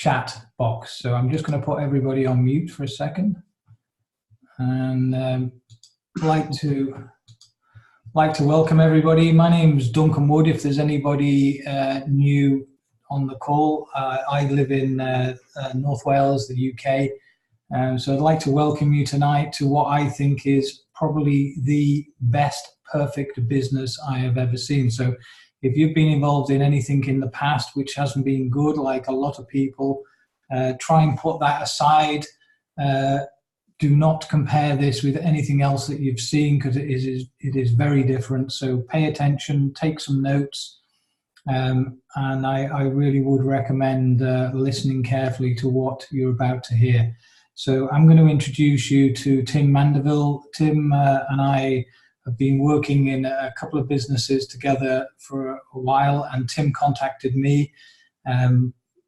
chat box. So I'm just going to put everybody on mute for a second, and like to welcome everybody. My name's Duncan Wood. If there's anybody new on the call, I live in North Wales, the UK. So I'd like to welcome you tonight to what I think is probably the best perfect business I have ever seen. So if you've been involved in anything in the past which hasn't been good, like a lot of people, try and put that aside. Do not compare this with anything else that you've seen, because it is very different. So pay attention, take some notes, and I really would recommend listening carefully to what you're about to hear. So I'm going to introduce you to Tim Mandeville. Tim and I have been working in a couple of businesses together for a while, and Tim contacted me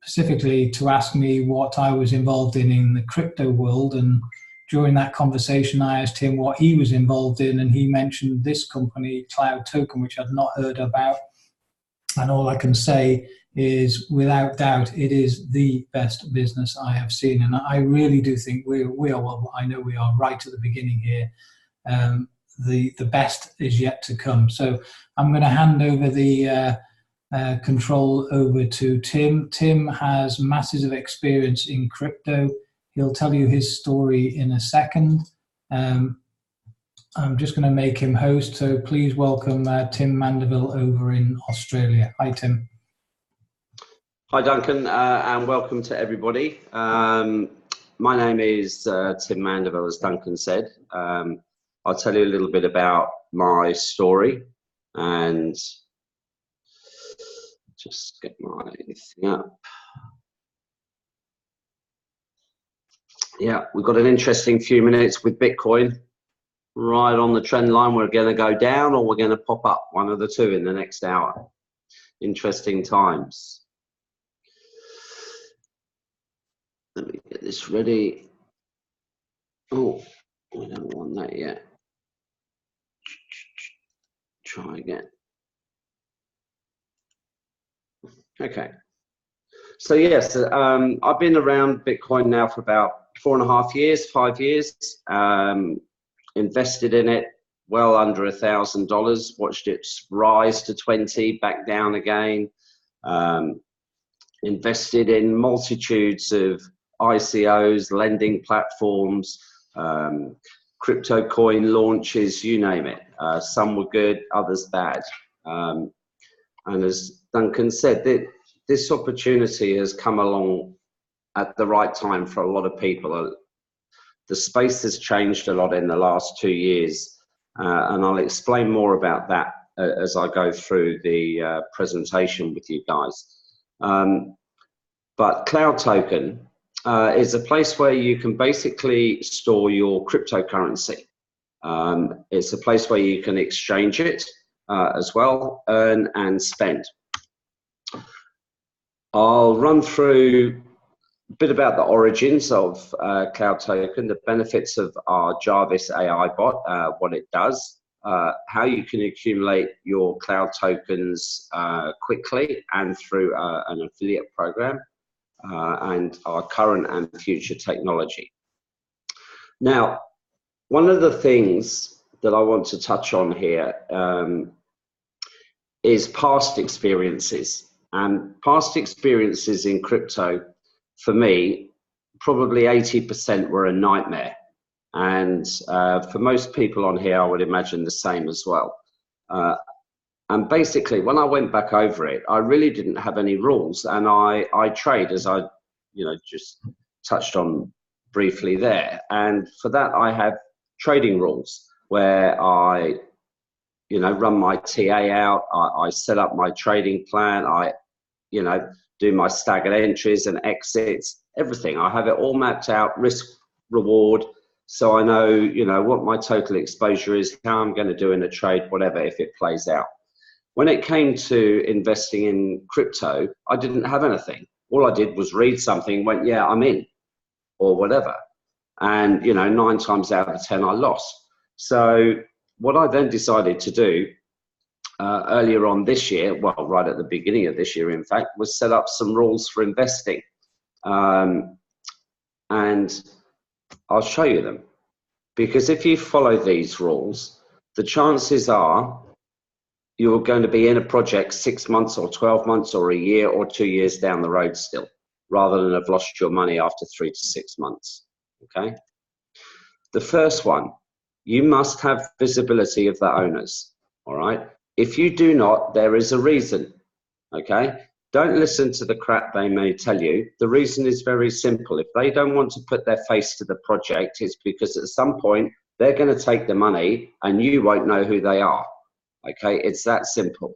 specifically to ask me what I was involved in the crypto world. And during that conversation, I asked him what he was involved in, and he mentioned this company, Cloud Token, which I'd not heard about. And all I can say is, without doubt, it is the best business I have seen. And I really do think we are, well, I know we are right at the beginning here. The best is yet to come. So I'm going to hand over the control over to Tim. Tim has masses of experience in crypto. He'll tell you his story in a second. I'm just going to make him host, so please welcome Tim Mandeville over in Australia. Hi, Tim. Hi, Duncan, and welcome to everybody. My name is Tim Mandeville, as Duncan said. I'll tell you a little bit about my story, and just get my thing up. Yeah, we've got an interesting few minutes with Bitcoin. Right on the trend line. We're going to go down, or we're going to pop up, one of the two in the next hour. Interesting times. Let me get this ready. Oh, I don't want that yet. Try again. Okay. So yes, I've been around Bitcoin now for about 4.5 years, 5 years. Invested in it well under $1,000. Watched it rise to 20, back down again. Invested in multitudes of ICOs, lending platforms, crypto coin launches, you name it. Some were good, others bad. And as Duncan said, this opportunity has come along at the right time for a lot of people. The space has changed a lot in the last 2 years, and I'll explain more about that as I go through the presentation with you guys. But Cloud Token is a place where you can basically store your cryptocurrency. It's a place where you can exchange it as well, earn and spend. I'll run through a bit about the origins of Cloud Token, the benefits of our Jarvis AI bot, what it does, how you can accumulate your Cloud Tokens quickly and through an affiliate program, and our current and future technology. Now, one of the things that I want to touch on here is past experiences. And past experiences in crypto, for me, probably 80% were a nightmare. And for most people on here, I would imagine the same as well. And basically, when I went back over it, I really didn't have any rules. And I trade, as I just touched on briefly there. And for that, I have trading rules where I run my TA out, I set up my trading plan, I do my staggered entries and exits, everything. I have it all mapped out, risk, reward, so I know, what my total exposure is, how I'm going to do in a trade, whatever, if it plays out. When it came to investing in crypto, I didn't have anything. All I did was read something, went, yeah, I'm in, or whatever. And, 9 times out of 10, I lost. So what I then decided to do earlier on this year, well, right at the beginning of this year, in fact, was set up some rules for investing. and I'll show you them. Because if you follow these rules, the chances are you're going to be in a project 6 months or 12 months or a year or 2 years down the road still, rather than have lost your money after 3 to 6 months, okay? The first one, you must have visibility of the owners, all right? If you do not, there is a reason, okay? Don't listen to the crap they may tell you. The reason is very simple. If they don't want to put their face to the project, it's because at some point they're going to take the money and you won't know who they are, okay? It's that simple.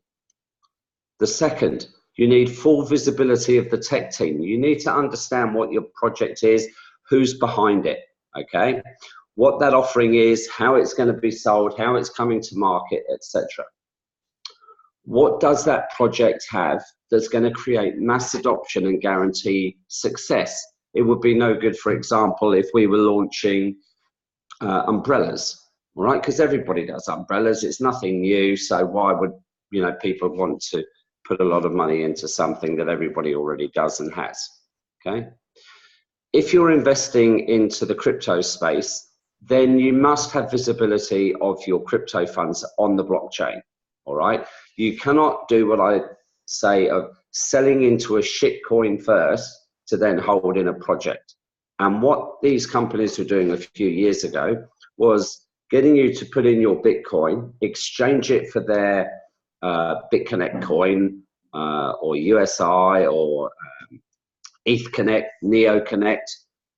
The second, you need full visibility of the tech team. You need to understand what your project is, who's behind it, okay? What that offering is, how it's going to be sold, how it's coming to market, etc. What does that project have that's going to create mass adoption and guarantee success? It would be no good, for example, if we were launching umbrellas, all right? Because everybody does umbrellas. It's nothing new. So why would, you know, people want to put a lot of money into something that everybody already does and has, okay? If you're investing into the crypto space, then you must have visibility of your crypto funds on the blockchain, all right? You cannot do what I say of selling into a shit coin first to then hold in a project. And what these companies were doing a few years ago was getting you to put in your Bitcoin, exchange it for their BitConnect coin or USI or ETHConnect, NeoConnect,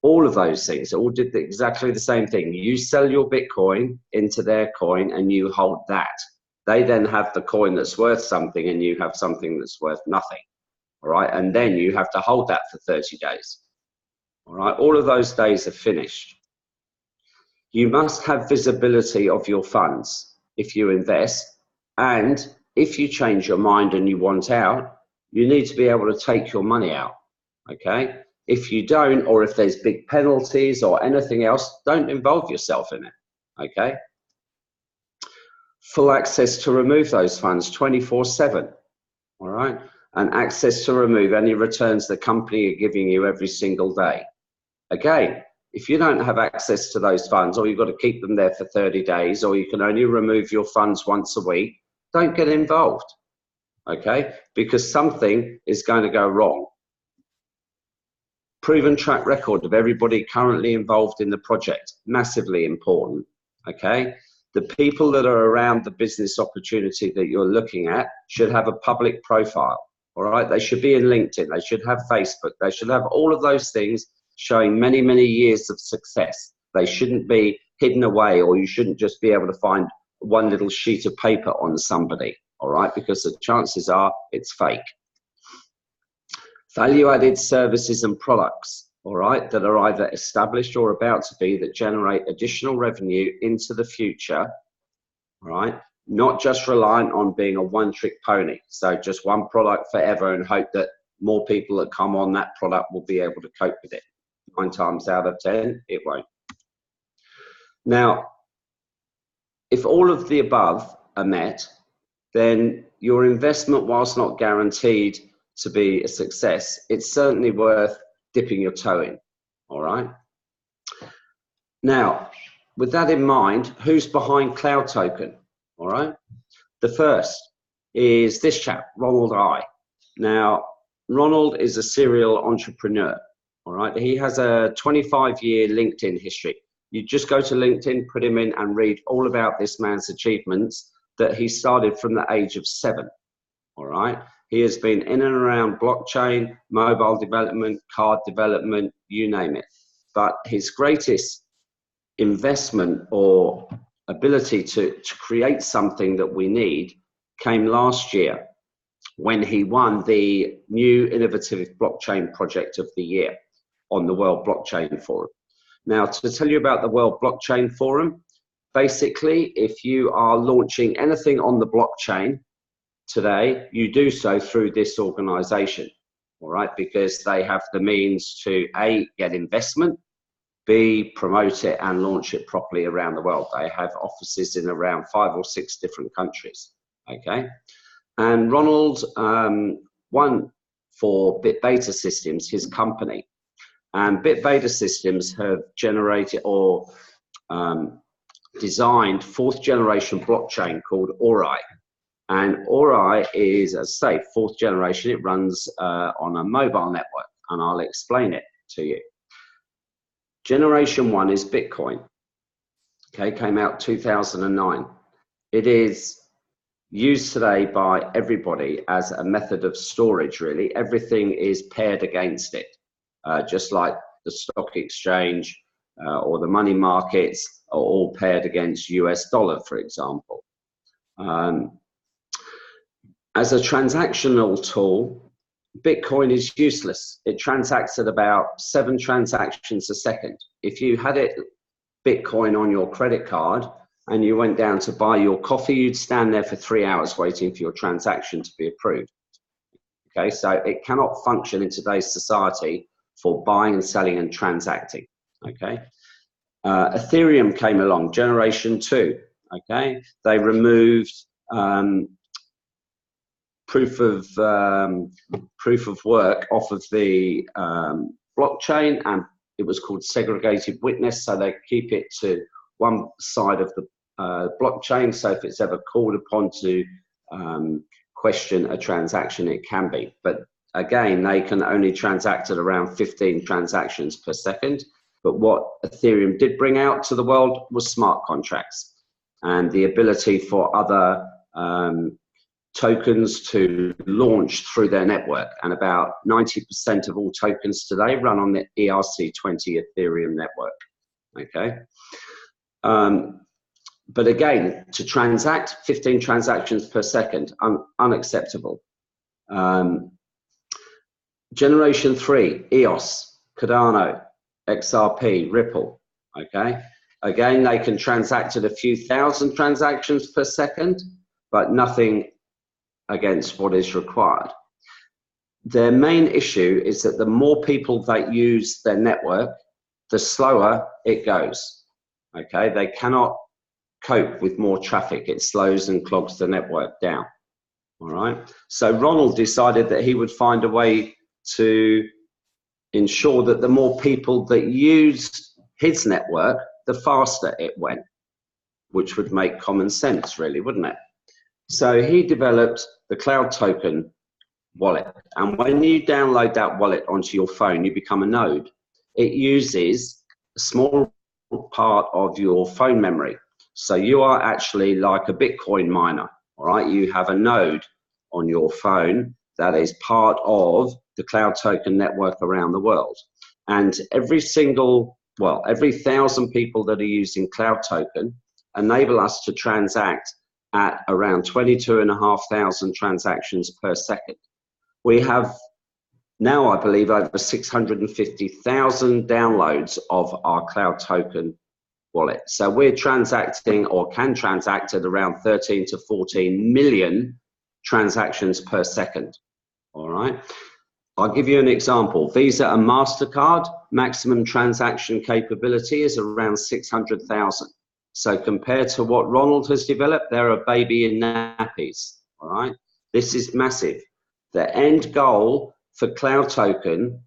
all of those things, all did exactly the same thing. You sell your Bitcoin into their coin and you hold that. They then have the coin that's worth something and you have something that's worth nothing, all right? And then you have to hold that for 30 days, all right? All of those days are finished. You must have visibility of your funds if you invest, and if you change your mind and you want out, you need to be able to take your money out, okay? If you don't, or if there's big penalties or anything else, don't involve yourself in it, okay? Full access to remove those funds 24/7, all right? And access to remove any returns the company are giving you every single day. Again, if you don't have access to those funds, or you've got to keep them there for 30 days, or you can only remove your funds once a week, don't get involved, okay? Because something is going to go wrong. Proven track record of everybody currently involved in the project, massively important, okay? The people that are around the business opportunity that you're looking at should have a public profile, all right? They should be in LinkedIn, they should have Facebook, they should have all of those things showing many, many years of success. They shouldn't be hidden away, or you shouldn't just be able to find one little sheet of paper on somebody, all right? Because the chances are it's fake. Value-added services and products, all right, that are either established or about to be, that generate additional revenue into the future, all right? Not just reliant on being a one-trick pony. So just one product forever and hope that more people that come on that product will be able to cope with it. 9 times out of 10, it won't. Now, if all of the above are met, then your investment, whilst not guaranteed to be a success, it's certainly worth dipping your toe in, all right? Now, with that in mind, who's behind Cloud Token, all right? The first is this chap, Ronald I. Now, Ronald is a serial entrepreneur, all right? He has a 25-year LinkedIn history. You just go to LinkedIn, put him in and read all about this man's achievements, that he started from the age of 7, all right? He has been in and around blockchain, mobile development, card development, you name it. But his greatest investment or ability to create something that we need came last year when he won the new innovative blockchain project of the year on the World Blockchain Forum. Now, to tell you about the World Blockchain Forum, basically, if you are launching anything on the blockchain today, you do so through this organization, all right? Because they have the means to A, get investment, B, promote it and launch it properly around the world. They have offices in around 5 or 6 different countries, okay? And Ronald won for BitBeta Systems, his company, And Bitbeta Systems have generated or designed 4th generation blockchain called Ori. And Ori is, as I say, 4th generation. It runs on a mobile network, and I'll explain it to you. Generation 1 is Bitcoin. Okay, came out 2009. It is used today by everybody as a method of storage, really. Everything is paired against it, just like the stock exchange or the money markets are all paired against US dollar, for example. As a transactional tool, Bitcoin is useless. It transacts at about 7 transactions a second. If you had it Bitcoin on your credit card and you went down to buy your coffee, you'd stand there for 3 hours waiting for your transaction to be approved. Okay, so it cannot function in today's society for buying and selling and transacting. Okay, Ethereum came along, generation 2. Okay, they removed proof of work off of the blockchain, and it was called segregated witness, so they keep it to one side of the blockchain, so if it's ever called upon to question a transaction, it can be. But again, they can only transact at around 15 transactions per second. But what Ethereum did bring out to the world was smart contracts and the ability for other tokens to launch through their network. And about 90% of all tokens today run on the ERC20 Ethereum network. Okay. But again, to transact 15 transactions per second, unacceptable. Generation 3, EOS, Cardano, XRP, Ripple. Okay. Again, they can transact at a few thousand transactions per second, but nothing against what is required. Their main issue is that the more people that use their network, the slower it goes. Okay, they cannot cope with more traffic. It slows and clogs the network down. All right. So Ronald decided that he would find a way to ensure that the more people that used his network, the faster it went, which would make common sense, really, wouldn't it? So he developed the cloud token wallet. And when you download that wallet onto your phone, you become a node. It uses a small part of your phone memory. So you are actually like a Bitcoin miner, all right? You have a node on your phone that is part of the cloud token network around the world. And every 1,000 people that are using cloud token enable us to transact at around 22,500 transactions per second. We have now, I believe, over 650,000 downloads of our cloud token wallet. So we're transacting or can transact at around 13 to 14 million transactions per second. All right. I'll give you an example. Visa and MasterCard, maximum transaction capability is around 600,000. So compared to what Ronald has developed, they're a baby in nappies. All right. This is massive. The end goal for cloud token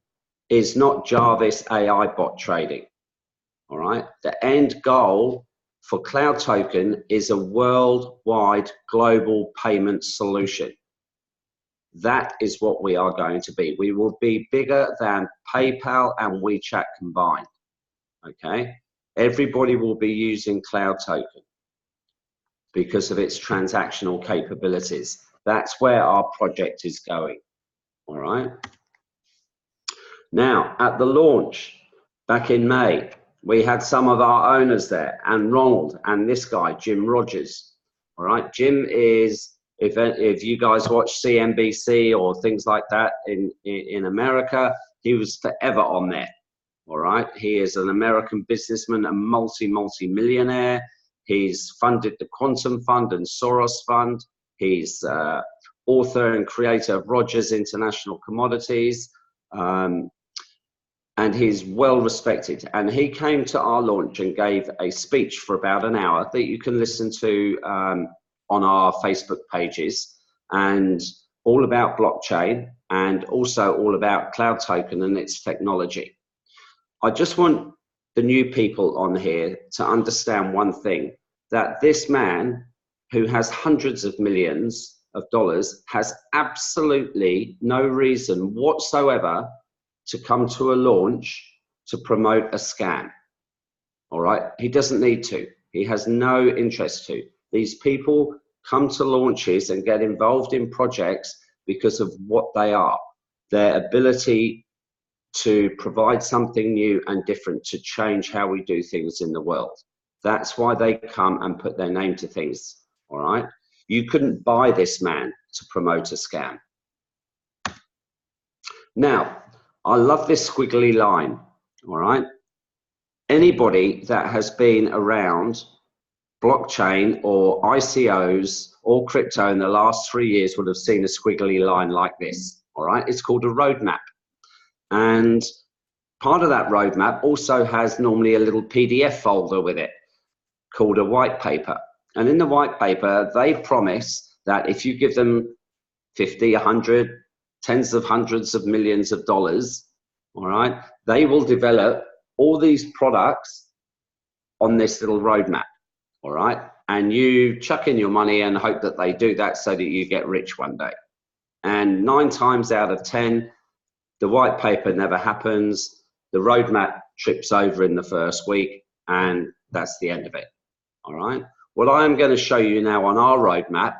is not Jarvis AI bot trading. All right. The end goal for cloud token is a worldwide global payment solution. That is what we are going to be. We will be bigger than PayPal and WeChat combined. Okay. Everybody will be using cloud token because of its transactional capabilities. That's where our project is going. All right. Now, at the launch back in May, we had some of our owners there, and Ronald and this guy, Jim Rogers. All right. Jim is, if you guys watch CNBC or things like that in America, he was forever on there. All right. He is an American businessman, a multi-millionaire. He's funded the Quantum Fund and Soros Fund. He's author and creator of Rogers International Commodities. And he's well respected. And he came to our launch and gave a speech for about an hour that you can listen to on our Facebook pages, and all about blockchain and also all about cloud token and its technology. I just want the new people on here to understand one thing, that this man who has hundreds of millions of dollars has absolutely no reason whatsoever to come to a launch to promote a scam. All right, he doesn't need to. He has no interest to. These people come to launches and get involved in projects because of what they are, their ability to provide something new and different to change how we do things in the world. That's why they come and put their name to things. All right, you couldn't buy this man to promote a scam. Now, I love this squiggly line. All right, anybody that has been around blockchain or ICOs or crypto in the last 3 years would have seen a squiggly line like this. All right, it's called a roadmap. And part of that roadmap also has normally a little PDF folder with it called a white paper. And in the white paper, they promise that if you give them 50, 100, tens of hundreds of millions of dollars, all right, they will develop all these products on this little roadmap, all right? And you chuck in your money and hope that they do that so that you get rich one day. And 9 times out of 10, the white paper never happens. The roadmap trips over in the first week, and that's the end of it, all right? What I am going to show you now on our roadmap,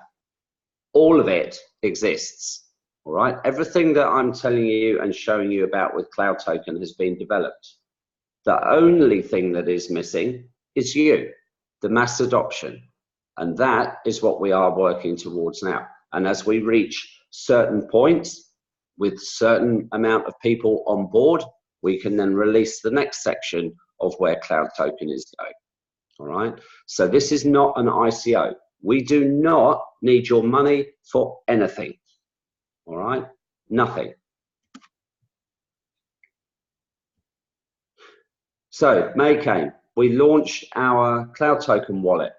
all of it exists, all right? Everything that I'm telling you and showing you about with Cloud Token has been developed. The only thing that is missing is you, the mass adoption. And that is what we are working towards now. And as we reach certain points with certain amount of people on board, we can then release the next section of where Cloud Token is going. All right. So this is not an ICO. We do not need your money for anything. All right. Nothing. So May came. We launched our Cloud Token wallet.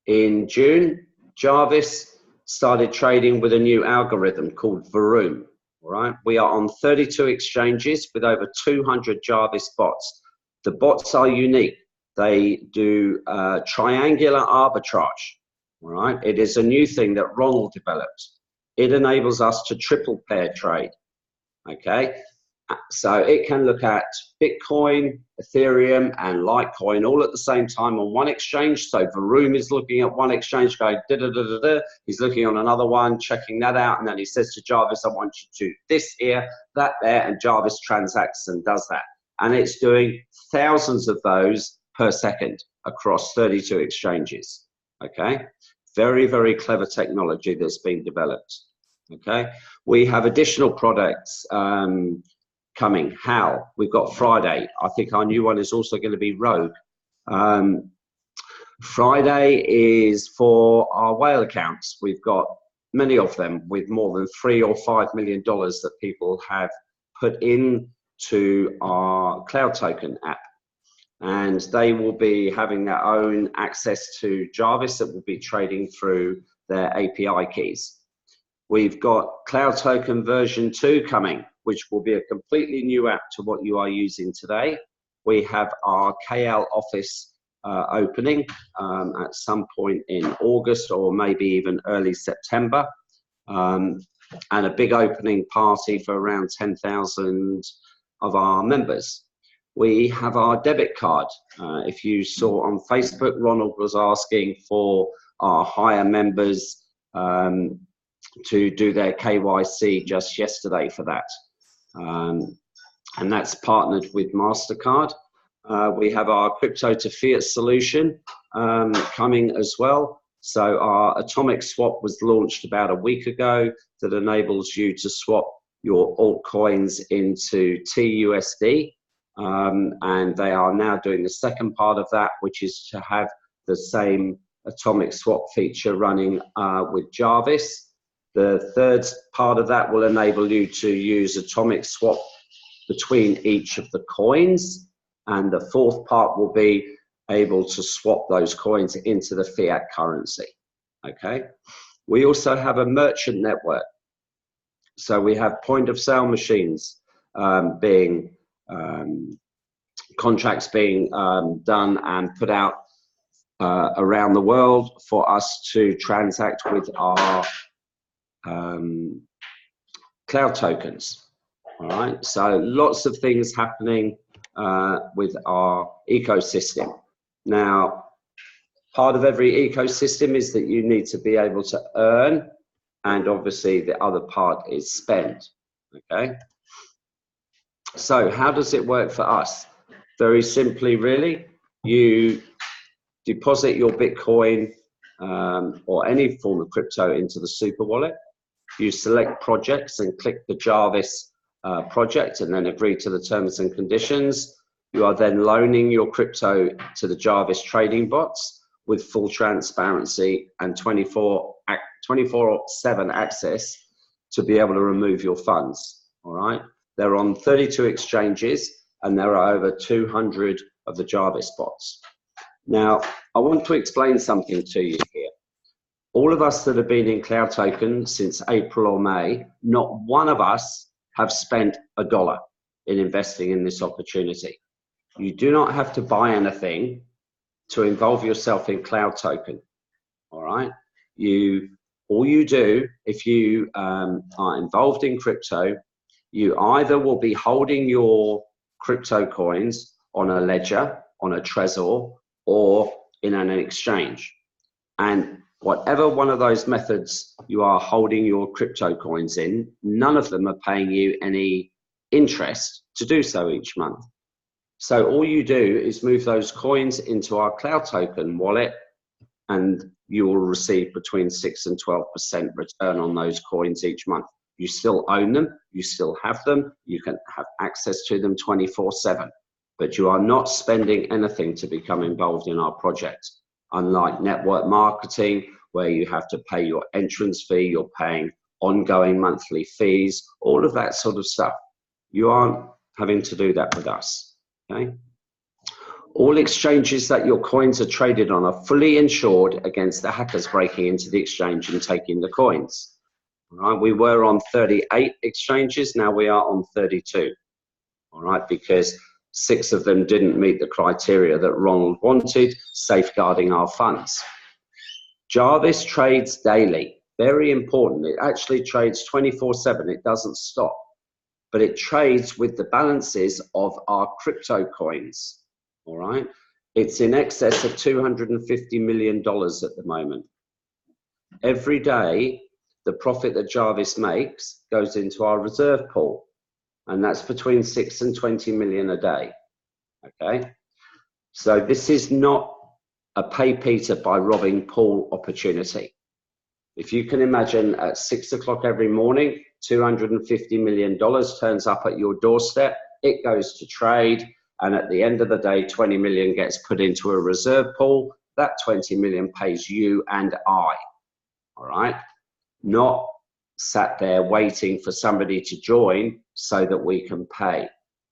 In June, Jarvis started trading with a new algorithm called Etherium. All right. We are on 32 exchanges with over 200 Jarvis bots. The bots are unique. They do triangular arbitrage. All right. It is a new thing that Ronald developed. It enables us to triple pair trade. Okay. So it can look at Bitcoin, Ethereum, and Litecoin all at the same time on one exchange. So Etherium is looking at one exchange, going da da da da da. He's looking on another one, checking that out, and then he says to Jarvis, "I want you to do this here, that there," and Jarvis transacts and does that. And it's doing thousands of those per second across 32 exchanges. Okay, very, very clever technology that's been developed. Okay, we have additional products coming. How? We've got Friday. I think our new one is also going to be Rogue. Friday is for our whale accounts. We've got many of them with more than $3 or $5 million that people have put into our Cloud Token app. And they will be having their own access to Jarvis that will be trading through their API keys. We've got Cloud Token version 2 coming, which will be a completely new app to what you are using today. We have our KL office opening at some point in August or maybe even early September, and a big opening party for around 10,000 of our members. We have our debit card. If you saw on Facebook, Ronald was asking for our higher members to do their KYC just yesterday for that. And that's partnered with MasterCard. We have our crypto to fiat solution coming as well. So our atomic swap was launched about a week ago that enables you to swap your altcoins into TUSD. And they are now doing the second part of that, which is to have the same atomic swap feature running with Jarvis. The third part of that will enable you to use atomic swap between each of the coins. And the fourth part will be able to swap those coins into the fiat currency. Okay. We also have a merchant network. So we have point of sale machines being contracts being done and put out around the world for us to transact with our cloud tokens. All right, so lots of things happening with our ecosystem. Now, part of every ecosystem is that you need to be able to earn, and obviously the other part is spend. Okay, so how does it work for us? Very simply, really, you deposit your Bitcoin or any form of crypto into the super wallet. You select projects and click the Jarvis project and then agree to the terms and conditions. You are then loaning your crypto to the Jarvis trading bots with full transparency and 24/7 access to be able to remove your funds. All right, they're on 32 exchanges and there are over 200 of the Jarvis bots. Now, I want to explain something to you here. All of us that have been in Cloud Token since April or May, not one of us have spent $1 in investing in this opportunity. You do not have to buy anything to involve yourself in Cloud Token. All right, all you do if you are involved in crypto, you either will be holding your crypto coins on a ledger, on a Trezor, or in an exchange. And whatever one of those methods you are holding your crypto coins in, none of them are paying you any interest to do so each month. So all you do is move those coins into our Cloud Token wallet and you will receive between 6 and 12% return on those coins each month. You still own them, you still have them, you can have access to them 24/7, but you are not spending anything to become involved in our project. Unlike network marketing, where you have to pay your entrance fee, you're paying ongoing monthly fees, all of that sort of stuff. You aren't having to do that with us, okay? All exchanges that your coins are traded on are fully insured against the hackers breaking into the exchange and taking the coins. All right, we were on 38 exchanges, now we are on 32, all right, because 6 of them didn't meet the criteria that Ronald wanted, safeguarding our funds. Jarvis trades daily, very important. It actually trades 24/7, it doesn't stop, but it trades with the balances of our crypto coins, all right? It's in excess of $250 million at the moment. Every day, the profit that Jarvis makes goes into our reserve pool, and that's between 6 and 20 million a day, okay? So this is not a pay Peter by robbing Paul opportunity. If you can imagine at 6 o'clock every morning, $250 million turns up at your doorstep, it goes to trade, and at the end of the day, 20 million gets put into a reserve pool. That 20 million pays you and I, all right? Not sat there waiting for somebody to join so that we can pay.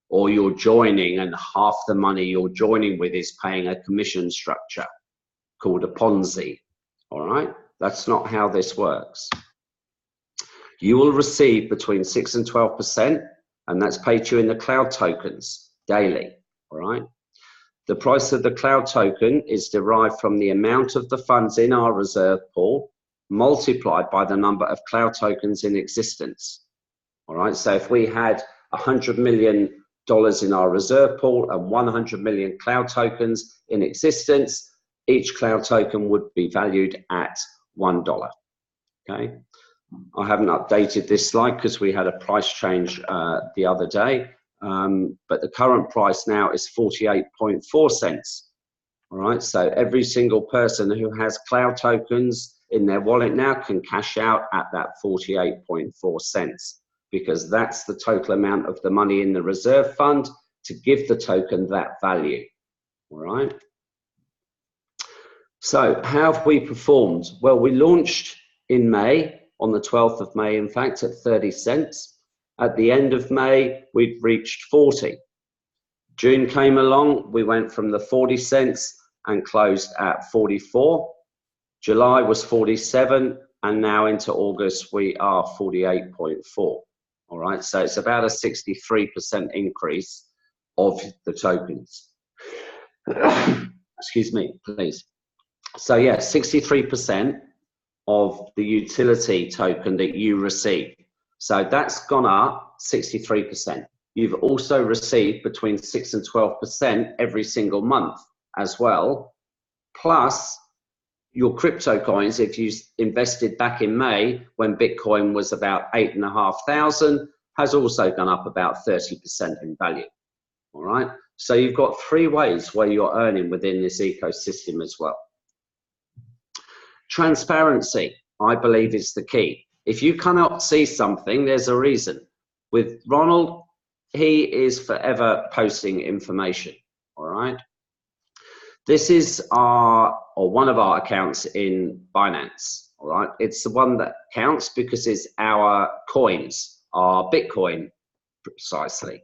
Or you're joining and half the money you're joining with is paying a commission structure called a Ponzi, all right? That's not how this works. You will receive between 6 and 12%, and that's paid to you in the cloud tokens daily, all right? The price of the cloud token is derived from the amount of the funds in our reserve pool multiplied by the number of cloud tokens in existence, all right? So if we had $100 million in our reserve pool and 100 million cloud tokens in existence, each cloud token would be valued at $1, okay? I haven't updated this slide because we had a price change the other day, but the current price now is 48.4 cents, all right? So every single person who has cloud tokens in their wallet now can cash out at that 48.4 cents because that's the total amount of the money in the reserve fund to give the token that value, all right? So how have we performed? Well, we launched in May, on the 12th of May, in fact, at 30 cents. At the end of May, we'd reached 40. June came along, we went from the 40 cents and closed at 44. July was 47, and now into August, we are 48.4. All right, so it's about a 63% increase of the tokens. Excuse me, please. So yeah, 63% of the utility token that you receive. So that's gone up 63%. You've also received between 6 and 12% every single month as well. Plus your crypto coins, if you invested back in May when Bitcoin was about 8,500, has also gone up about 30% in value. All right. So you've got 3 ways where you're earning within this ecosystem as well. Transparency, I believe, is the key. If you cannot see something, there's a reason. With Ronald, he is forever posting information. All right. This is one of our accounts in Binance. All right. It's the one that counts because it's our coins, our Bitcoin precisely.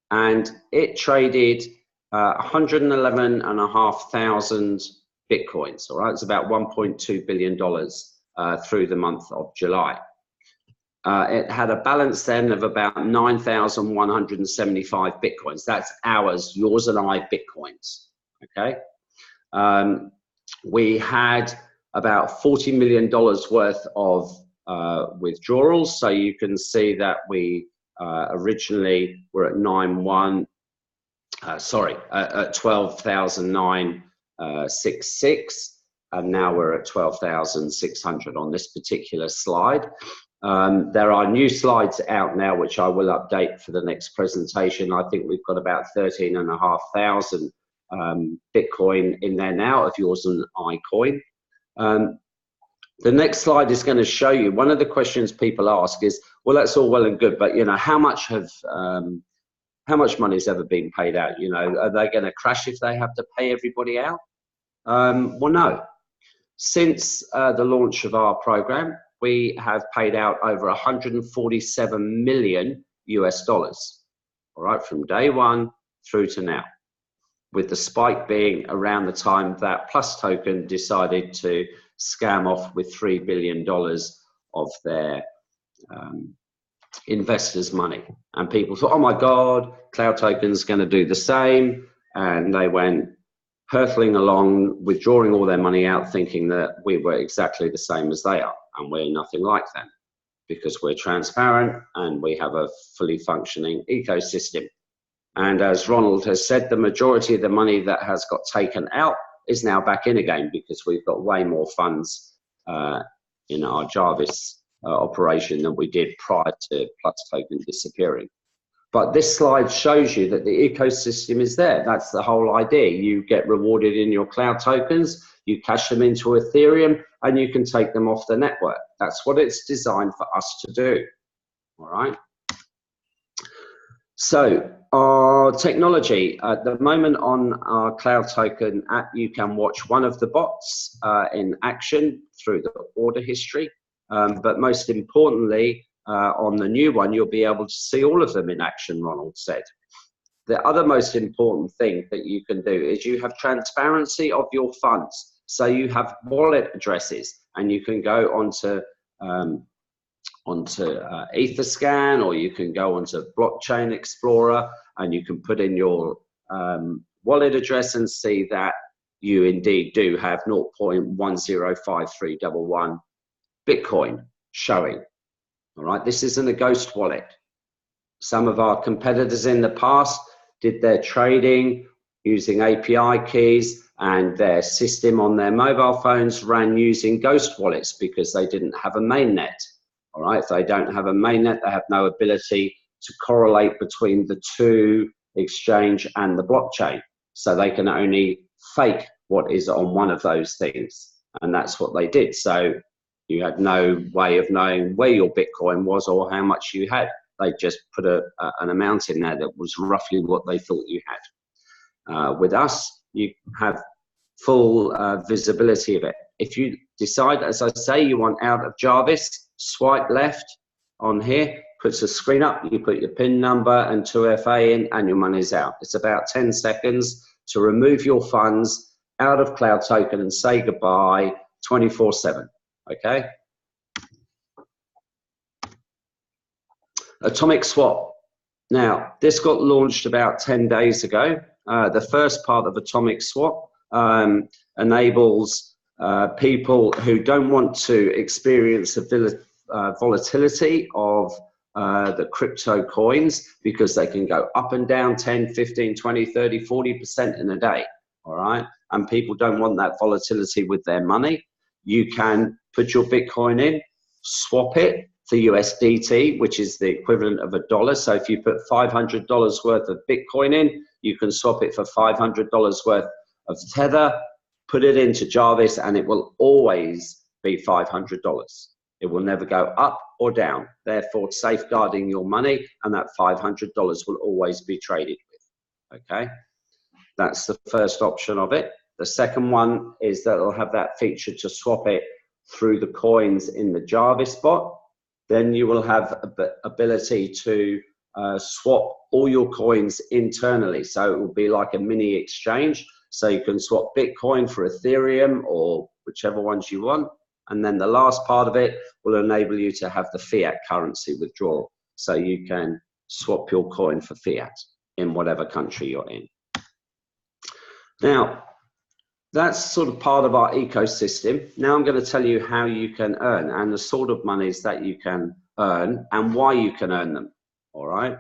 And it traded 111,500 Bitcoins. All right. It's about $1.2 billion through the month of July. It had a balance then of about 9,175 Bitcoins. That's ours, yours and I Bitcoins. Okay. We had about $40 million worth of withdrawals. So you can see that we originally were at 12,966, and now we're at 12,600 on this particular slide. There are new slides out now, which I will update for the next presentation. I think we've got about 13,500 Bitcoin in there now of yours and I coin. The next slide is going to show you, one of the questions people ask is, well, that's all well and good, but you know, how much money has ever been paid out? You know, are they going to crash if they have to pay everybody out? Well, no. Since the launch of our program, we have paid out over 147 million US dollars, all right, from day one through to now, with the spike being around the time that Plus Token decided to scam off with $3 billion of their investors' money. And people thought, oh my God, Cloud Token's going to do the same. And they went hurtling along, withdrawing all their money out, thinking that we were exactly the same as they are. And we're nothing like them, because we're transparent and we have a fully functioning ecosystem. And as Ronald has said, the majority of the money that has got taken out is now back in again, because we've got way more funds in our Jarvis operation than we did prior to Plus Token disappearing. But this slide shows you that the ecosystem is there. That's the whole idea. You get rewarded in your Cloud Tokens, you cash them into Ethereum, and you can take them off the network. That's what it's designed for us to do. All right. So our technology, at the moment on our Cloud Token app, you can watch one of the bots in action through the order history. But most importantly, on the new one, you'll be able to see all of them in action, Ronald said. The other most important thing that you can do is you have transparency of your funds. So you have wallet addresses, and you can go onto Etherscan, or you can go onto Blockchain Explorer, and you can put in your wallet address and see that you indeed do have 0.105311 Bitcoin showing. All right, this isn't a ghost wallet. Some of our competitors in the past did their trading using API keys, and their system on their mobile phones ran using ghost wallets because they didn't have a mainnet. All right, if they don't have a mainnet, they have no ability to correlate between the two exchange and the blockchain. So they can only fake what is on one of those things. And that's what they did. So you had no way of knowing where your Bitcoin was or how much you had. They just put an amount in there that was roughly what they thought you had. With us, you have full visibility of it. If you decide, as I say, you want out of Jarvis, swipe left on here, puts a screen up, you put your PIN number and 2FA in, and your money's out. It's about 10 seconds to remove your funds out of Cloud Token and say goodbye 24/7, okay? Atomic swap. Now, this got launched about 10 days ago. The first part of Atomic Swap enables people who don't want to experience the volatility of the crypto coins, because they can go up and down 10, 15, 20, 30, 40% in a day, all right? And people don't want that volatility with their money. You can put your Bitcoin in, swap it for USDT, which is the equivalent of $1. So if you put $500 worth of Bitcoin in, you can swap it for $500 worth of Tether, put it into Jarvis, and it will always be $500. It will never go up or down, therefore safeguarding your money, and that $500 will always be traded with, okay? That's the first option of it. The second one is that it'll have that feature to swap it through the coins in the Jarvis bot. Then you will have ability to swap all your coins internally. So it will be like a mini exchange. So you can swap Bitcoin for Ethereum or whichever ones you want. And then the last part of it will enable you to have the fiat currency withdrawal. So you can swap your coin for fiat in whatever country you're in. Now, that's sort of part of our ecosystem. Now I'm going to tell you how you can earn and the sort of monies that you can earn and why you can earn them, all right?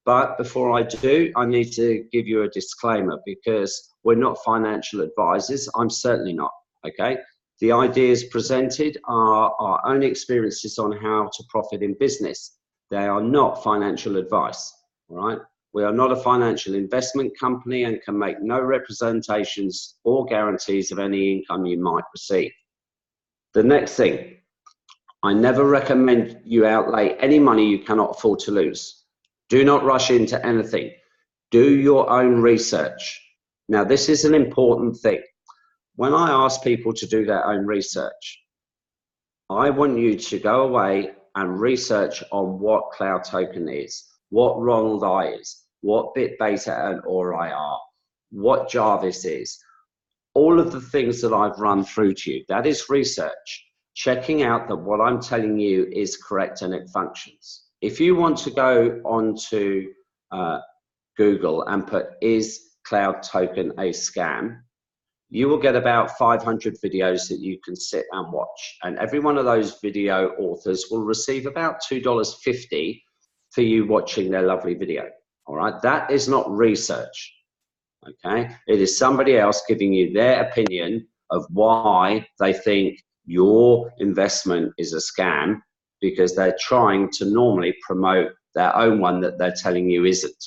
But before I do, I need to give you a disclaimer, because we're not financial advisors. I'm certainly not, okay? The ideas presented are our own experiences on how to profit in business. They are not financial advice, all right? We are not a financial investment company and can make no representations or guarantees of any income you might receive. The next thing, I never recommend you outlay any money you cannot afford to lose. Do not rush into anything. Do your own research. Now, this is an important thing. When I ask people to do their own research, I want you to go away and research on what Cloud Token is, what Ronald I is, what BitBeta and ORI are, what Jarvis is, all of the things that I've run through to you. That is research, checking out that what I'm telling you is correct and it functions. If you want to go onto Google and put, is Cloud Token a scam? You will get about 500 videos that you can sit and watch. And every one of those video authors will receive about $2.50 for you watching their lovely video. All right, that is not research, okay? It is somebody else giving you their opinion of why they think your investment is a scam, because they're trying to normally promote their own one that they're telling you isn't,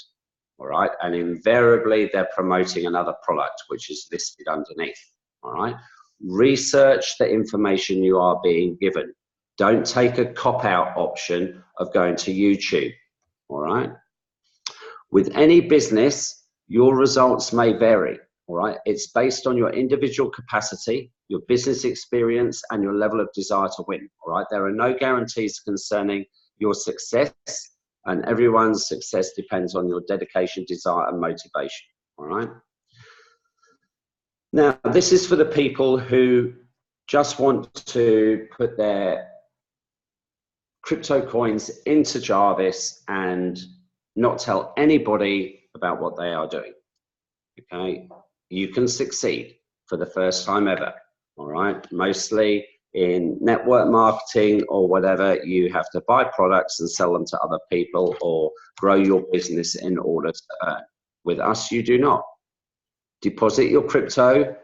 all right? And invariably, they're promoting another product, which is listed underneath, all right? Research the information you are being given. Don't take a cop-out option of going to YouTube, all right? With any business, your results may vary, all right? It's based on your individual capacity, your business experience, and your level of desire to win, all right? There are no guarantees concerning your success, and everyone's success depends on your dedication, desire, and motivation, all right? Now, this is for the people who just want to put their crypto coins into Jarvis and not tell anybody about what they are doing, okay? You can succeed for the first time ever, all right? Mostly in network marketing or whatever, you have to buy products and sell them to other people or grow your business in order to earn. With us, you do not. Deposit your crypto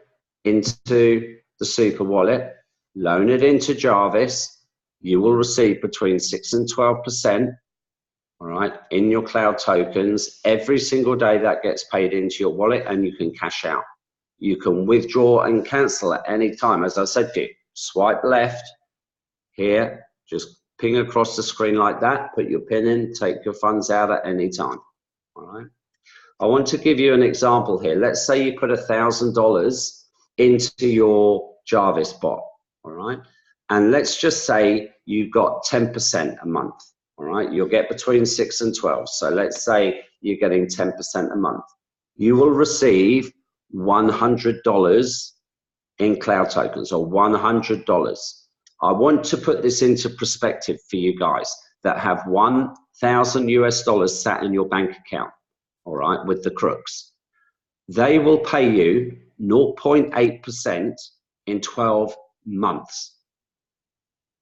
into the super wallet, loan it into Jarvis, you will receive between 6 and 12%, all right, in your cloud tokens. Every single day that gets paid into your wallet, and you can cash out. You can withdraw and cancel at any time. As I said to you, swipe left here, just ping across the screen like that, put your pin in, take your funds out at any time, all right? I want to give you an example here. Let's say you put $1,000 into your Jarvis bot, all right? And let's just say you got 10% a month. All right, you'll get between 6 and 12. So let's say you're getting 10% a month. You will receive $100 in cloud tokens, or $100. I want to put this into perspective for you guys that have $1,000 1,000 US dollars sat in your bank account, all right, with the crooks. They will pay you 0.8% in 12 months.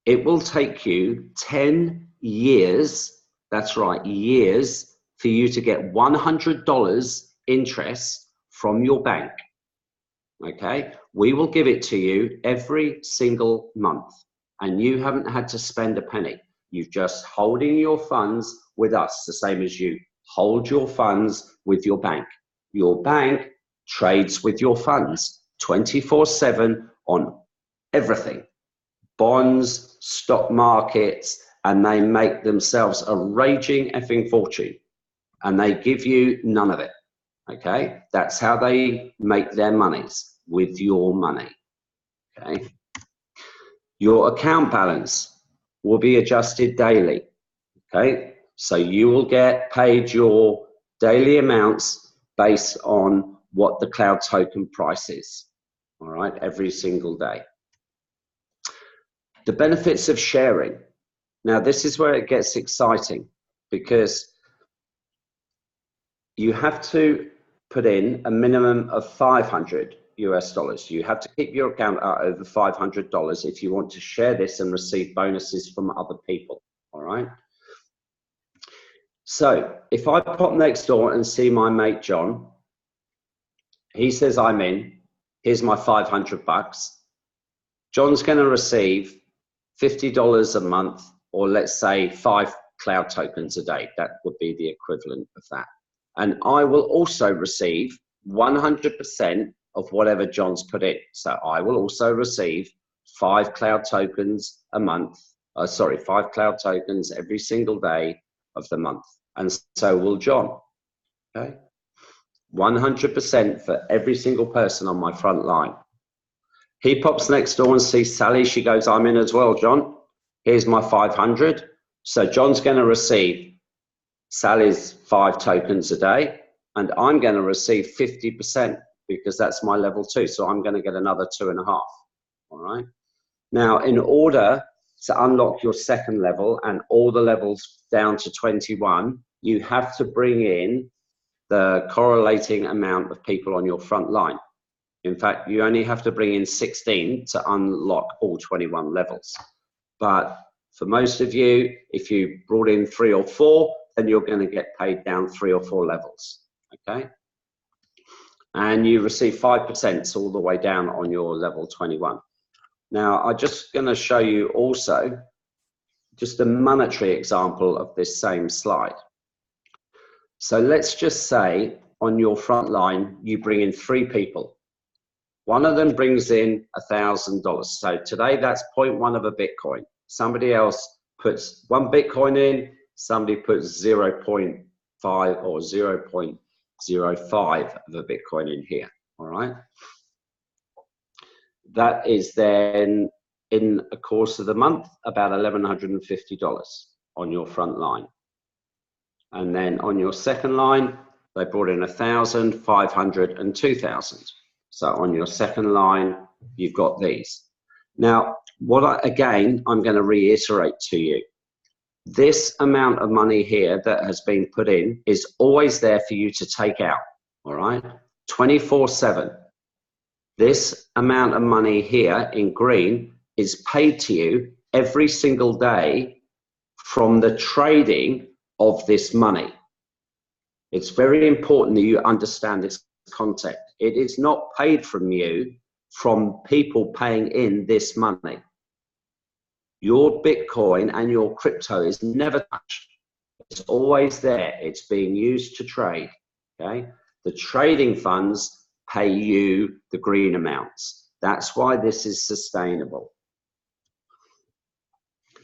It will take you 10 years, that's right, years, for you to get $100 interest from your bank. Okay, we will give it to you every single month, and you haven't had to spend a penny. You're just holding your funds with us, the same as you hold your funds with your bank. Your bank trades with your funds 24/7 on everything, bonds, stock markets, and they make themselves a raging effing fortune, and they give you none of it. Okay, that's how they make their monies, with your money. Okay, your account balance will be adjusted daily. Okay, so you will get paid your daily amounts based on what the cloud token price is. All right, every single day. The benefits of sharing. Now, this is where it gets exciting, because you have to put in a minimum of 500 US dollars. You have to keep your account at over $500 if you want to share this and receive bonuses from other people. All right. So if I pop next door and see my mate John, he says I'm in, here's my 500 bucks. John's going to receive $50 a month, or let's say 5 cloud tokens a day. That would be the equivalent of that. And I will also receive 100% of whatever John's put in. So I will also receive 5 cloud tokens a month. 5 cloud tokens every single day of the month. And so will John. Okay, 100% for every single person on my front line. He pops next door and sees Sally. She goes, I'm in as well, John. Here's my 500. So John's going to receive Sally's 5 tokens a day, and I'm going to receive 50% because that's my level 2. So I'm going to get another 2.5. All right. Now, in order to unlock your second level and all the levels down to 21, you have to bring in the correlating amount of people on your front line. In fact, you only have to bring in 16 to unlock all 21 levels. But for most of you, if you brought in 3 or 4, then you're going to get paid down 3 or 4 levels. Okay. And you receive 5% all the way down on your level 21. Now, I'm just going to show you also just a monetary example of this same slide. So let's just say on your front line, you bring in 3 people. One of them brings in $1,000. So today that's 0.1 of a Bitcoin. Somebody else puts 1 Bitcoin in, somebody puts 0.5 or 0.05 of a Bitcoin in here. All right. That is then, in a course of the month, about $1,150 on your front line. And then on your second line, they brought in 1,000, 500, and 2,000. So on your second line, you've got these. Now, again, I'm going to reiterate to you. This amount of money here that has been put in is always there for you to take out. All right, 24/7. This amount of money here in green is paid to you every single day from the trading of this money. It's very important that you understand this concept. It is not paid from you from people paying in this money. Your Bitcoin and your crypto is never touched. It's always there. It's being used to trade. Okay? The trading funds pay you the green amounts. That's why this is sustainable.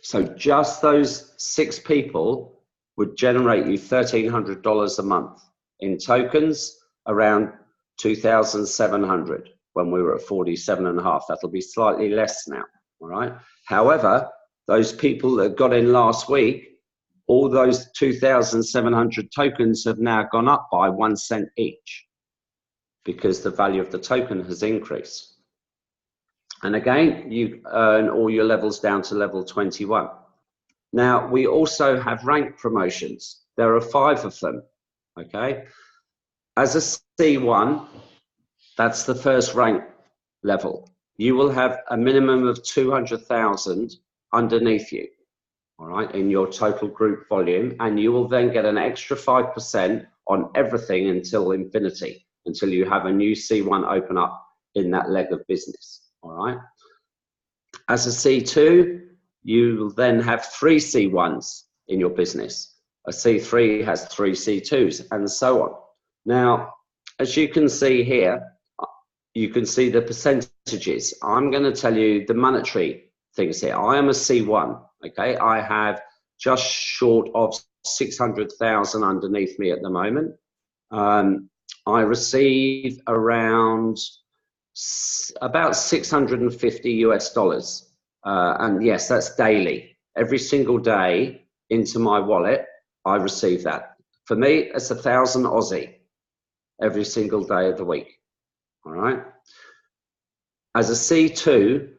So just those 6 people would generate you $1,300 a month. In tokens, around 2,700 when we were at 47.5. That'll be slightly less now. All right. However, those people that got in last week, all those 2,700 tokens have now gone up by 1 cent each, because the value of the token has increased. And again, you earn all your levels down to level 21. Now, we also have rank promotions. There are 5 of them, okay? As a C1, that's the first rank level. You will have a minimum of 200,000 underneath you, all right, in your total group volume, and you will then get an extra 5% on everything until infinity, until you have a new C1 open up in that leg of business, all right? As a C2, you will then have 3 C1s in your business. A C3 has 3 C2s, and so on. Now, as you can see here, you can see the percentages. I'm going to tell you the monetary things here. I am a C1, okay? I have just short of 600,000 underneath me at the moment. I receive around about 650 US dollars. And yes, that's daily. Every single day into my wallet, I receive that. For me, it's 1,000 Aussie every single day of the week. All right. As a C2,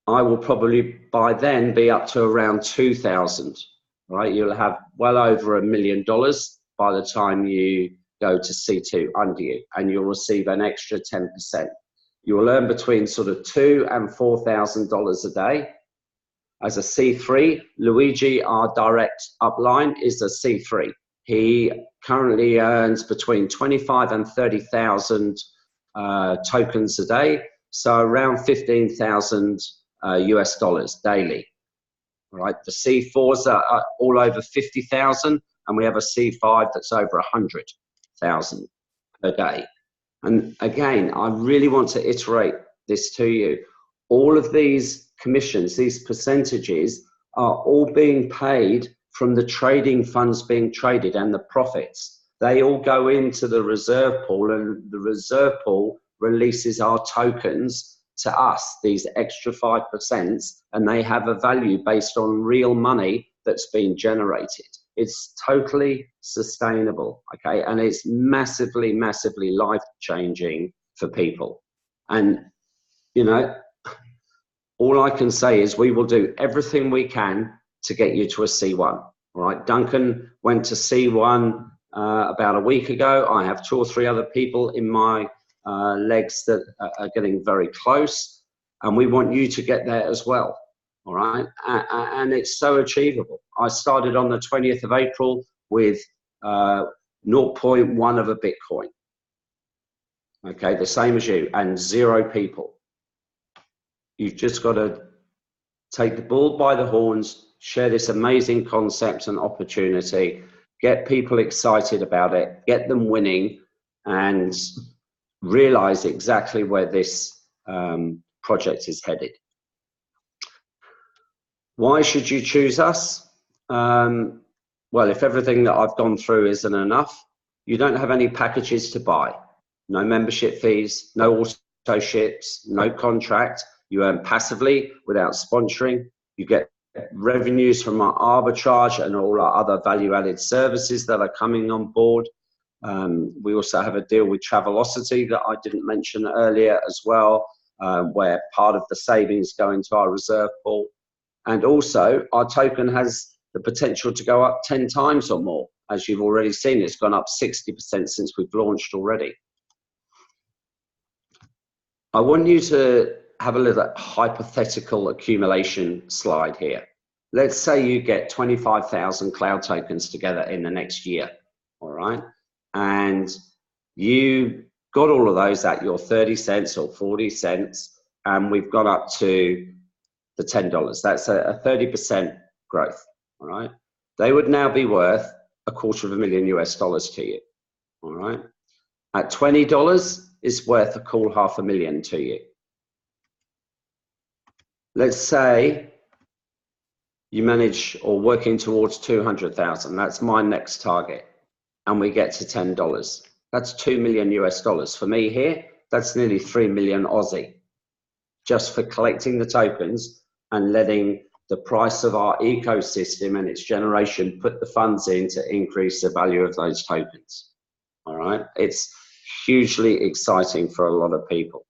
I will probably by then be up to around 2,000. Right. You'll have well over $1 million by the time you go to C2 under you, and you'll receive an extra 10%. You will earn between sort of $2,000 and $4,000 a day. As a C3, Luigi, our direct upline, is a C3. He currently earns between 25 and 30,000 tokens a day, so around 15,000 US dollars daily. All right, the C4s are all over 50,000, and we have a C5 that's over 100,000 per day. And again, I really want to iterate this to you. All of these commissions, these percentages, are all being paid from the trading funds being traded and the profits. They all go into the reserve pool, and the reserve pool releases our tokens to us, these extra 5%, and they have a value based on real money that's been generated. It's totally sustainable, okay? And it's massively, massively life-changing for people. And, you know, all I can say is we will do everything we can to get you to a C1, all right? Duncan went to C1 about a week ago. I have 2 or 3 other people in my legs that are getting very close, and we want you to get there as well. All right, and it's so achievable. I started on the 20th of April with 0.1 of a Bitcoin. Okay, the same as you, and 0 people. You've just got to take the bull by the horns, share this amazing concept and opportunity, get people excited about it, get them winning, and realize exactly where this project is headed. Why should you choose us? Well, if everything that I've gone through isn't enough, you don't have any packages to buy. No membership fees, no auto ships, no contract. You earn passively without sponsoring. You get revenues from our arbitrage and all our other value-added services that are coming on board. We also have a deal with Travelocity that I didn't mention earlier as well, where part of the savings go into our reserve pool. And also, our token has the potential to go up 10 times or more. As you've already seen, it's gone up 60% since we've launched already. I want you to have a little hypothetical accumulation slide here. Let's say you get 25,000 cloud tokens together in the next year, all right? And you got all of those at your 30 cents or 40 cents, and we've gone up to the $10. That's a 30% growth, all right? They would now be worth $250,000 US to you, all right? At $20, it's worth a cool $500,000 to you. Let's say you manage or working towards 200,000. That's my next target, and we get to $10. That's $2 million US. For me here, that's nearly 3 million Aussie, just for collecting the tokens and letting the price of our ecosystem and its generation put the funds in to increase the value of those tokens. All right, it's hugely exciting for a lot of people.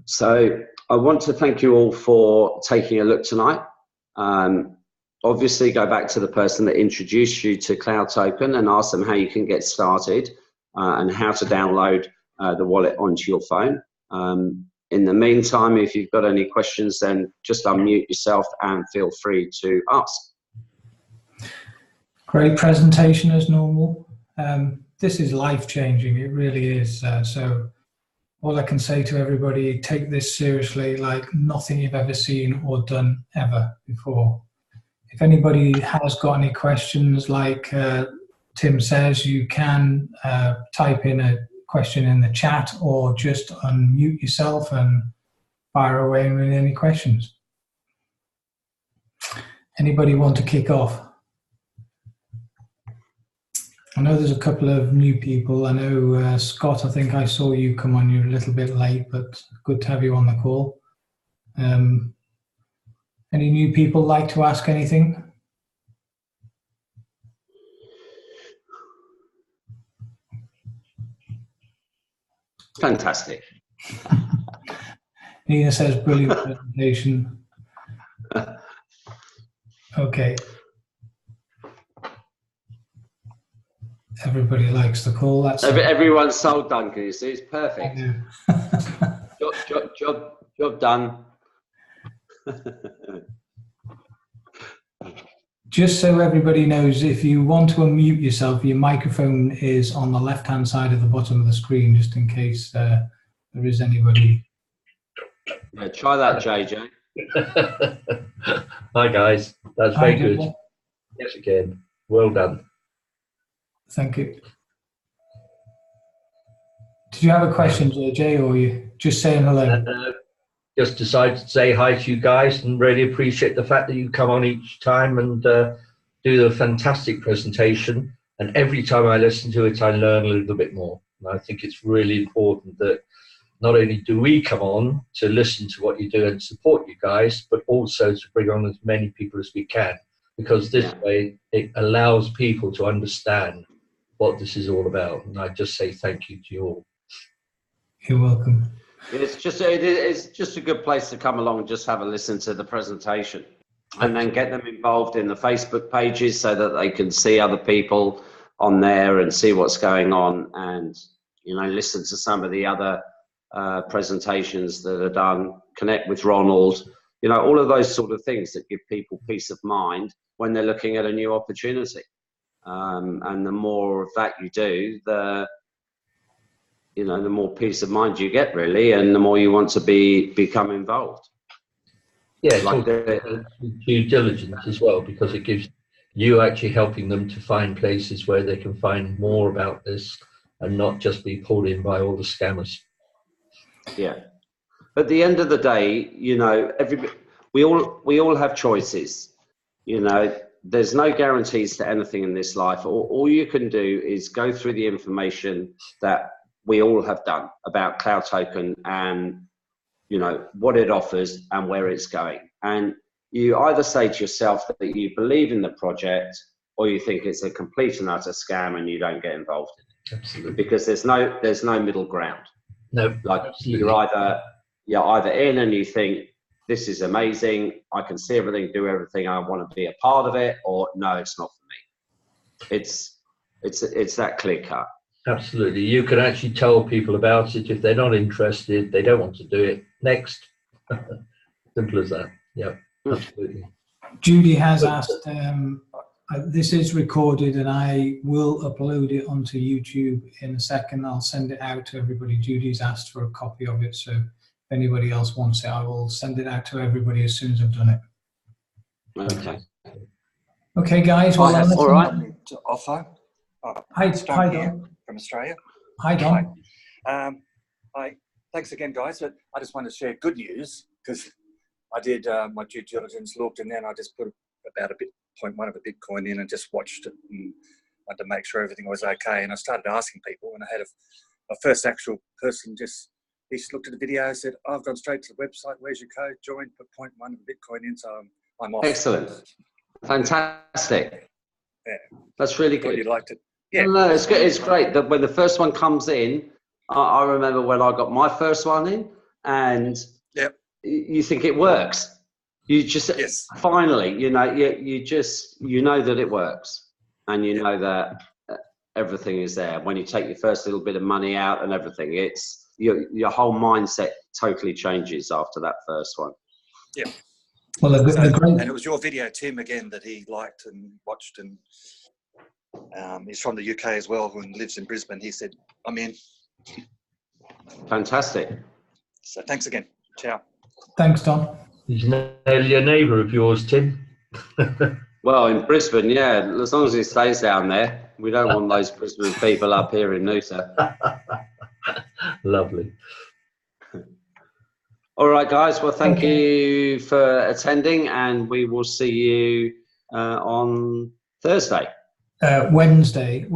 So I want to thank you all for taking a look tonight. Obviously, go back to the person that introduced you to Cloud Token and ask them how you can get started and how to download the wallet onto your phone. In the meantime, if you've got any questions, then just unmute yourself and feel free to ask. Great presentation as normal. This is life-changing, it really is. So all I can say to everybody, take this seriously like nothing you've ever seen or done ever before. If anybody has got any questions, like Tim says, you can type in a question in the chat or just unmute yourself and fire away with any questions. Anybody want to kick off? I know there's a couple of new people. I know, Scott, I think I saw you come on. You're a little bit late, but good to have you on the call. Any new people like to ask anything? Fantastic. Nina says, brilliant presentation. Okay. Everybody likes the call. That's everyone's sold, Duncan. You see, it's perfect. job done. Just so everybody knows, if you want to unmute yourself, your microphone is on the left-hand side of the bottom of the screen, just in case there is anybody. Yeah, try that, JJ. Hi, guys. That's very good. Yes, again. Well done. Thank you. Did you have a question, JJ, or you just saying hello? Just decided to say hi to you guys and really appreciate the fact that you come on each time and do a fantastic presentation. And every time I listen to it, I learn a little bit more. And I think it's really important that not only do we come on to listen to what you do and support you guys, but also to bring on as many people as we can, because this way it allows people to understand what this is all about. And I just say thank you to you all. You're welcome. It's just a good place to come along and just have a listen to the presentation, and then get them involved in the Facebook pages so that they can see other people on there and see what's going on, and listen to some of the other presentations that are done. Connect with Ronald, all of those sort of things that give people peace of mind when they're looking at a new opportunity. And the more of that you do, the more peace of mind you get, really, and the more you want to become involved. Yeah, like due diligence as well, because it gives you actually helping them to find places where they can find more about this and not just be pulled in by all the scammers. Yeah. At the end of the day, we all have choices. There's no guarantees to anything in this life. All you can do is go through the information that we all have done about Cloud Token and what it offers and where it's going. And you either say to yourself that you believe in the project, or you think it's a complete and utter scam and you don't get involved in it. Absolutely. Because there's no middle ground. No. Like absolutely. you're either in and you think this is amazing, I can see everything, do everything, I want to be a part of it, or no, it's not for me. It's that clear cut. Absolutely. You can actually tell people about it. If they're not interested, they don't want to do it. Next. Simple as that. Yeah, absolutely. Judy has asked, this is recorded and I will upload it onto YouTube in a second. I'll send it out to everybody. Judy's asked for a copy of it, so if anybody else wants it, I will send it out to everybody as soon as I've done it. Okay. Okay, guys. Well, all right. To offer. Hi, Don. From Australia. Hi, Don. Hi. Thanks again, guys. But I just want to share good news, because I did my due diligence, looked, and then I just put about a 0.1 of a Bitcoin in and just watched it and wanted to make sure everything was okay. And I started asking people, and I had a first actual person he just looked at the video, said, oh, I've gone straight to the website. Where's your code? Join, put 0.1 of a Bitcoin in, so I'm off. Excellent. Fantastic. Yeah. That's really good. You liked it. Yeah. No, it's good. It's great that when the first one comes in, I remember when I got my first one in, and you think it works. You just finally, you know that it works, and you know that everything is there. When you take your first little bit of money out and everything, it's your whole mindset totally changes after that first one. Yeah. Well, and it was your video, Tim, again, that he liked and watched, and he's from the UK as well and lives in Brisbane. He said, I'm in. Fantastic. So thanks again. Ciao. Thanks, Don. He's nearly a neighbour of yours, Tim. Well, in Brisbane, yeah, as long as he stays down there. We don't want those Brisbane people up here in Noosa. Lovely. All right, guys. Well, thank you for attending, and we will see you on Thursday. Wednesday,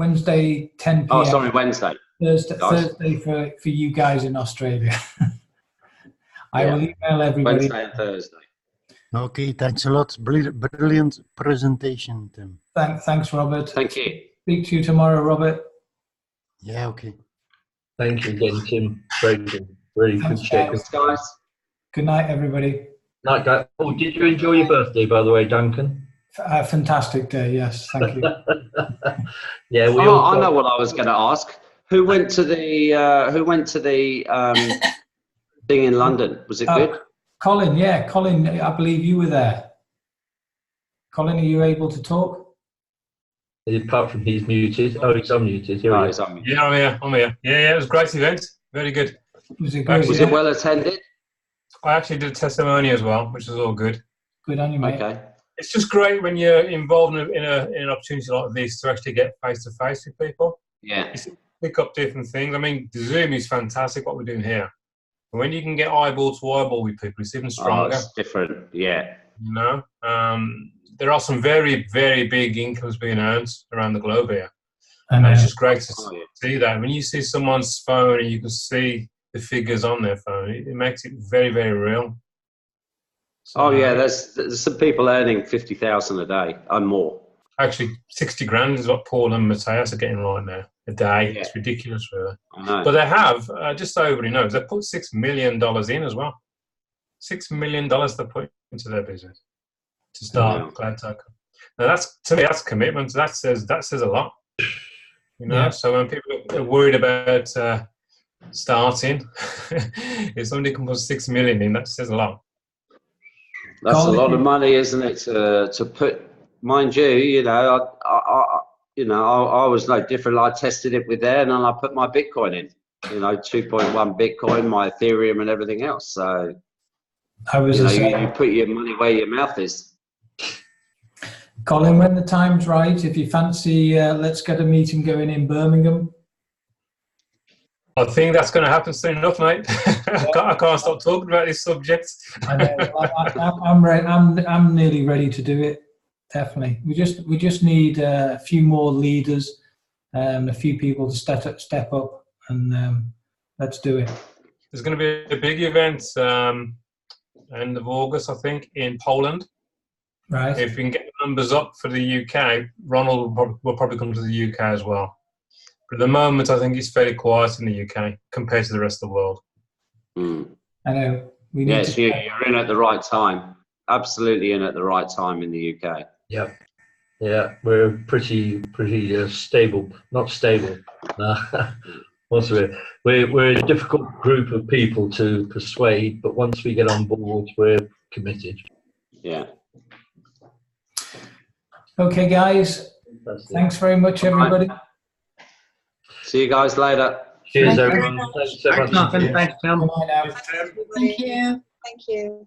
10 p.m. Oh, sorry, Wednesday. Thursday for you guys in Australia. I will email everybody. Wednesday and Thursday. Okay, thanks a lot. Brilliant presentation, Tim. Thanks, Robert. Thank you. Speak to you tomorrow, Robert. Yeah, okay. Thank you again, Tim. Very good. Really appreciate it. Guys. Good night, everybody. Night, guys. Oh, did you enjoy your birthday, by the way, Duncan? A fantastic day, yes. Thank you. Yeah. I know what I was going to ask. Who went to the thing in London? Was it good? Colin, yeah, Colin. I believe you were there. Colin, are you able to talk? Apart from he's muted. Oh, he's unmuted. Here he is. Yeah, I'm here. Yeah, it was a great event. Very good. Was it good? Was it well attended? I actually did a testimony as well, which was all good. Good on you, mate. Okay. It's just great when you're involved in an opportunity like this to actually get face to face with people. Yeah. You pick up different things. I mean, the Zoom is fantastic. What we're doing here. But when you can get eyeball to eyeball with people, it's even stronger. Oh, it's different. Yeah. You know, there are some very, very big incomes being earned around the globe here. And it's just great to see that. When you see someone's phone and you can see the figures on their phone, it makes it very, very real. So, oh yeah, there's some people earning 50,000 a day and more. Actually, 60 grand is what Paul and Mateus are getting right now a day. Yeah. It's ridiculous, really. I know. But they have, just so everybody knows, they put $6 million in as well. $6 million they put into their business to start Cloud Token. Now that's, to me, that's commitment. That says a lot. You know, so when people are worried about starting, if somebody can put 6 million in, that says a lot. That's a lot of money, isn't it? To put, mind you, you know, I was no different. I tested it with there, and then I put my Bitcoin in. You know, 2.1 Bitcoin, my Ethereum, and everything else. So, you put your money where your mouth is. Colin, when the time's right, if you fancy, let's get a meeting going in Birmingham. I think that's going to happen soon enough, mate. I can't stop talking about this subject. I know. I'm nearly ready to do it. Definitely. We just need a few more leaders, a few people to step up, and let's do it. There's going to be a big event end of August, I think, in Poland. Right. If we can get the numbers up for the UK, Ronald will probably come to the UK as well. But at the moment, I think it's fairly quiet in the UK compared to the rest of the world. Mm. I know. Yes, you're in at the right time. Absolutely in at the right time in the UK. Yeah, yeah, we're pretty stable. Not stable. We're a difficult group of people to persuade, but once we get on board, we're committed. Yeah. Okay, guys. Thanks very much, everybody. See you guys later. Cheers, everyone. Thanks so much. Thanks, Tim. Bye now. Thank you. Thank you.